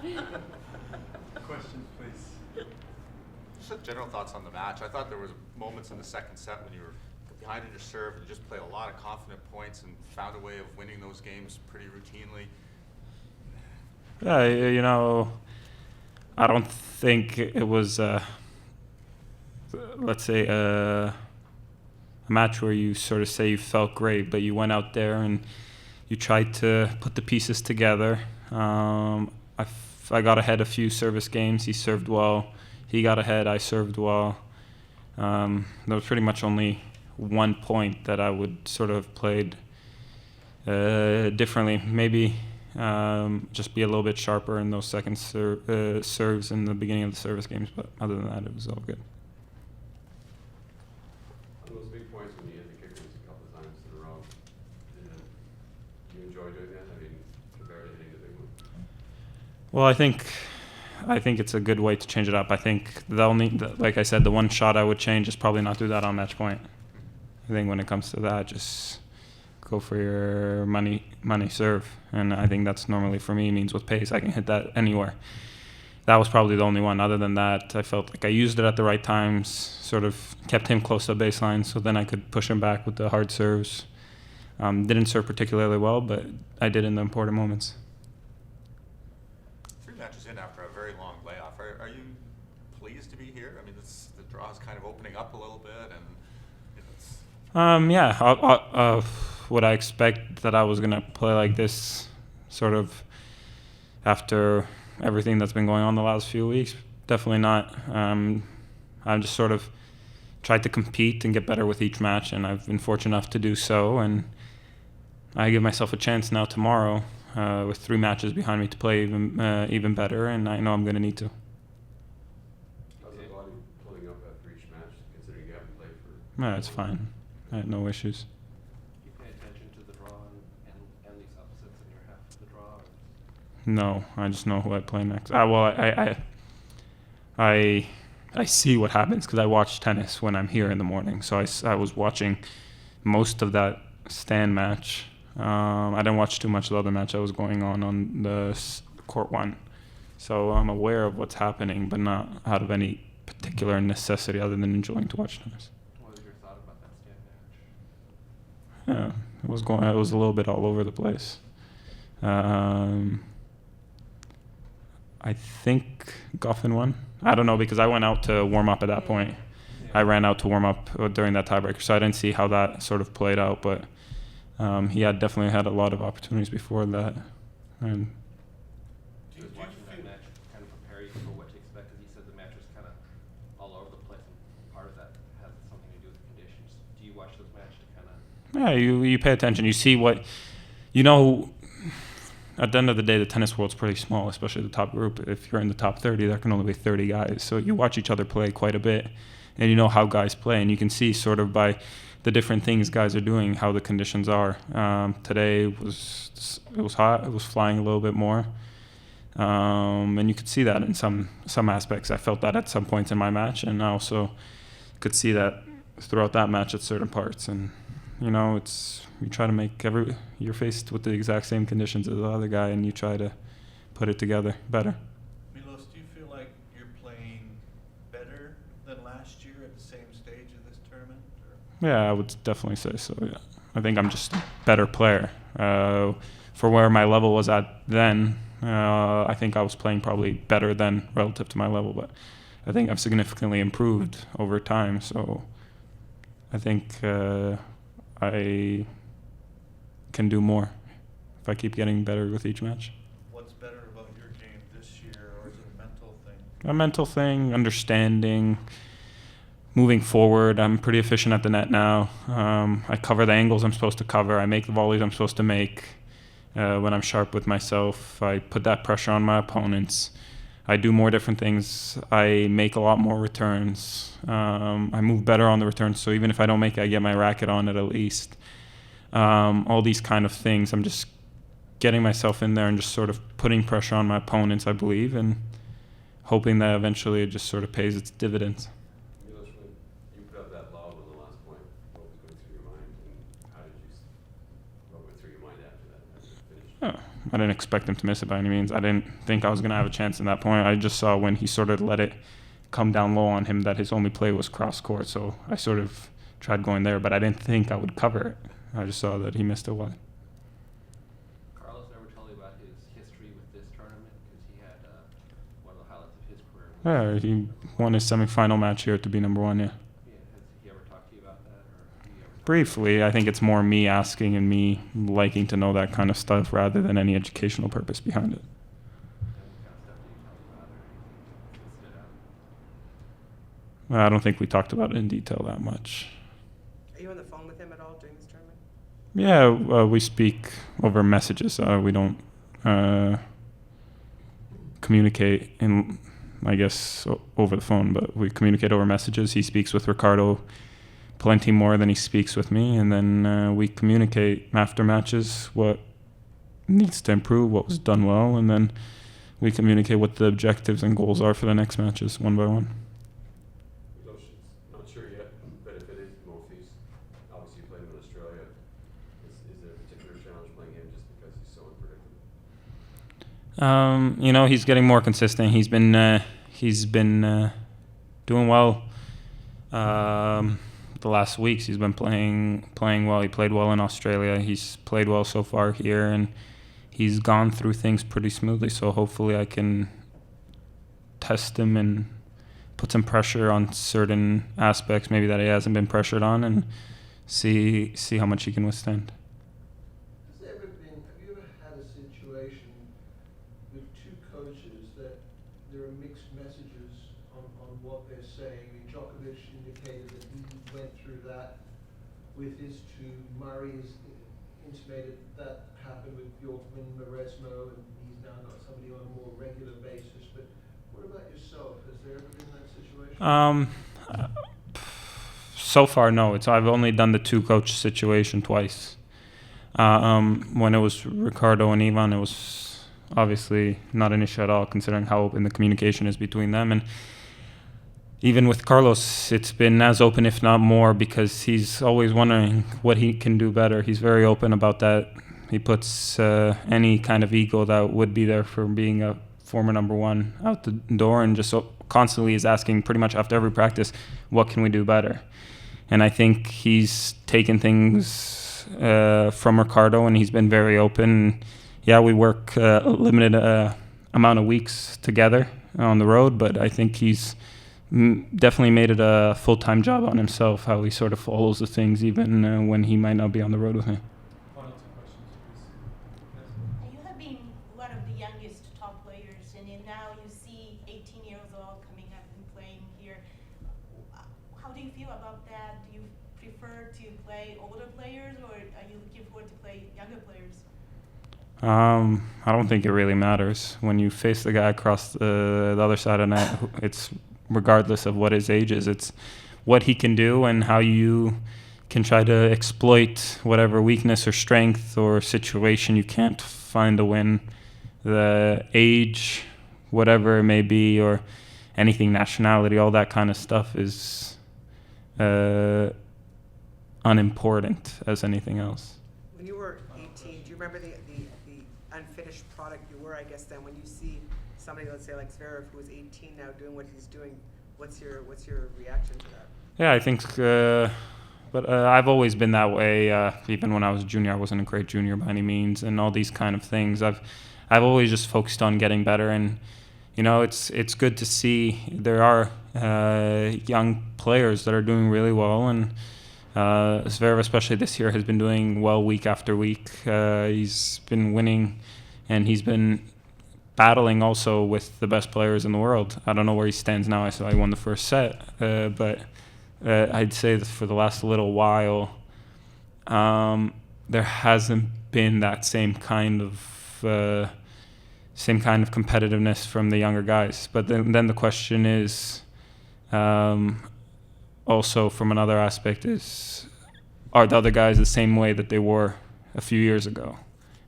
Questions, please. Just general thoughts on the match. I thought there was moments in the second set when you were behind in your serve and just played a lot of confident points and found a way of winning those games pretty routinely. Yeah, I don't think it was, let's say, a match where you sort of say you felt great, but you went out there and you tried to put the pieces together. I got ahead a few service games. He served well. He got ahead. I served well. There was pretty much only one point that I would sort of played differently. Maybe just be a little bit sharper in those second serves in the beginning of the service games. But other than that, it was all good. On those big points when you hit the kickers a couple of times in a row, do you enjoy doing that? I mean, compared to hitting the big one? Well, I think it's a good way to change it up. I think like I said, the one shot I would change is probably not do that on match point. I think when it comes to that, just go for your money serve. And I think that's normally for me means with pace, I can hit that anywhere. That was probably the only one. Other than that, I felt like I used it at the right times, sort of kept him close to the baseline, so then I could push him back with the hard serves. Didn't serve particularly well, but I did in the important moments. 3 matches in after a very long layoff. Are you pleased to be here? I mean, the draw is kind of opening up a little bit, and yeah. Would I expect that I was gonna play like this, sort of, after everything that's been going on the last few weeks? Definitely not. I've just sort of tried to compete and get better with each match, and I've been fortunate enough to do so. And I give myself a chance now tomorrow with 3 matches behind me to play even better, and I know I'm going to need to. How's the body pulling up after each match, considering you haven't played for? No, it's fine. I had no issues. You pay attention to the draw and these opposites in your half of the draw? Or? No, I just know who I play next. I see what happens because I watch tennis when I'm here in the morning. So I was watching most of that Stan match. I didn't watch too much of the other match that was going on the court one. So I'm aware of what's happening, but not out of any particular necessity other than enjoying to watch tennis. What was your thought about that Stan match? Yeah, it was a little bit all over the place. I think Goffin won. I don't know because I went out to warm up at that point. Yeah. I ran out to warm up during that tiebreaker, so I didn't see how that sort of played out. But he had definitely had a lot of opportunities before that. And Does watching that match kind of prepare you for what to expect? Because you said the match was kind of all over the place, and part of that has something to do with the conditions. Do you watch those matches to kind of? Yeah, you pay attention. You see what, at the end of the day, the tennis world's pretty small, especially the top group. If you're in the top 30, there can only be 30 guys. So you watch each other play quite a bit, and you know how guys play. And you can see sort of by the different things guys are doing, how the conditions are. Today, it was hot. It was flying a little bit more. And you could see that in some aspects. I felt that at some points in my match, and I also could see that throughout that match at certain parts. And, you try to make you're faced with the exact same conditions as the other guy, and you try to put it together better. Milos, do you feel like you're playing better than last year at the same stage of this tournament? Or? Yeah, I would definitely say so, yeah. I think I'm just a better player. For where my level was at then, I think I was playing probably better than relative to my level, but I think I've significantly improved over time, so I think I can do more if I keep getting better with each match. What's better about your game this year, or is it a mental thing? A mental thing, understanding, moving forward. I'm pretty efficient at the net now. I cover the angles I'm supposed to cover. I make the volleys I'm supposed to make. When I'm sharp with myself, I put that pressure on my opponents. I do more different things. I make a lot more returns. I move better on the returns, so even if I don't make it, I get my racket on it at least. All these kind of things. I'm just getting myself in there and just sort of putting pressure on my opponents, I believe, and hoping that eventually it just sort of pays its dividends. Milos, when you put up that lob on the last point, what was going through your mind, and what went through your mind after that, after it finished? Oh, I didn't expect him to miss it by any means. I didn't think I was going to have a chance in that point. I just saw when he sort of let it come down low on him that his only play was cross court. So I sort of tried going there, but I didn't think I would cover it. I just saw that he missed it wide. Carlos never told you about his history with this tournament because he had one of the highlights of his career. Yeah, he won his semifinal match here to be number one, yeah. Yeah, has he ever talked to you about that? Or have you ever Briefly, I think it's more me asking and me liking to know that kind of stuff rather than any educational purpose behind it. And what kind of stuff did he tell you about or anything that stood out? I don't think we talked about it in detail that much. Are you on the phone with him at all during this tournament? Yeah, we speak over messages. We don't communicate in, I guess, over the phone, but we communicate over messages. He speaks with Ricardo plenty more than he speaks with me, and then we communicate after matches what needs to improve, what was done well, and then we communicate what the objectives and goals are for the next matches one by one. Not sure yet, but if it is Mofi's, obviously you played him in Australia. Is there a particular challenge playing him just because he's so unpredictable? He's getting more consistent. He's been doing well. The last weeks he's been playing well. He played well in Australia. He's played well so far here, and he's gone through things pretty smoothly. So hopefully I can test him and put some pressure on certain aspects maybe that he hasn't been pressured on, and see how much he can withstand. Have you ever had a situation with two coaches that there are mixed messages on what they're saying? I mean, Djokovic indicated that he went through that with his two. Murray has intimated that happened with Bjorkman, Maresmo, and he's now got somebody on a more regular basis. But what about yourself? Has there ever been that situation? So far, no. I've only done the two-coach situation twice. When it was Ricardo and Ivan, it was obviously not an issue at all, considering how open the communication is between them. And even with Carlos, it's been as open, if not more, because he's always wondering what he can do better. He's very open about that. He puts any kind of ego that would be there for being a former number one out the door, and just constantly is asking pretty much after every practice, what can we do better? And I think he's taken things from Ricardo, and he's been very open. Yeah, we work a limited amount of weeks together on the road, but I think he's definitely made it a full-time job on himself, how he sort of follows the things even when he might not be on the road with me. Final two questions, please. You have been one of the youngest top players, and then now you see 18 years old coming up and playing here. How do you feel about that? Do you prefer to play older players, or are you looking forward to play younger players? I don't think it really matters. When you face the guy across the other side of the net, it's regardless of what his age is. It's what he can do and how you can try to exploit whatever weakness or strength or situation you can't find to win. The age, whatever it may be, or anything, nationality, all that kind of stuff is unimportant as anything else. When you were 18, do you remember the unfinished product you were? I guess then when you see somebody, let's say like Zverev, who is 18 now doing what he's doing, what's your reaction to that? Yeah, I think, but I've always been that way. Even when I was a junior, I wasn't a great junior by any means, and all these kind of things. I've always just focused on getting better, and it's good to see there are young players that are doing really well, and Zverev, especially this year, has been doing well week after week. He's been winning, and he's been battling also with the best players in the world. I don't know where he stands now. I saw he won the first set, but I'd say that for the last little while, there hasn't been that same kind of competitiveness from the younger guys. But then the question is, also from another aspect, is are the other guys the same way that they were a few years ago?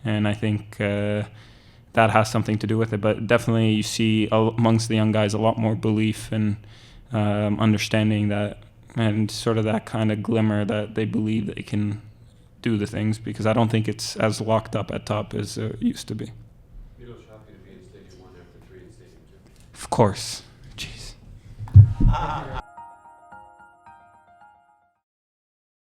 And I think that has something to do with it. But definitely you see amongst the young guys a lot more belief and understanding that, and sort of that kind of glimmer that they believe they can do the things because I don't think it's as locked up at top as it used to be. Milos, happy to be in Stadium 1 after 3 in Stadium 2. Of course. Jeez.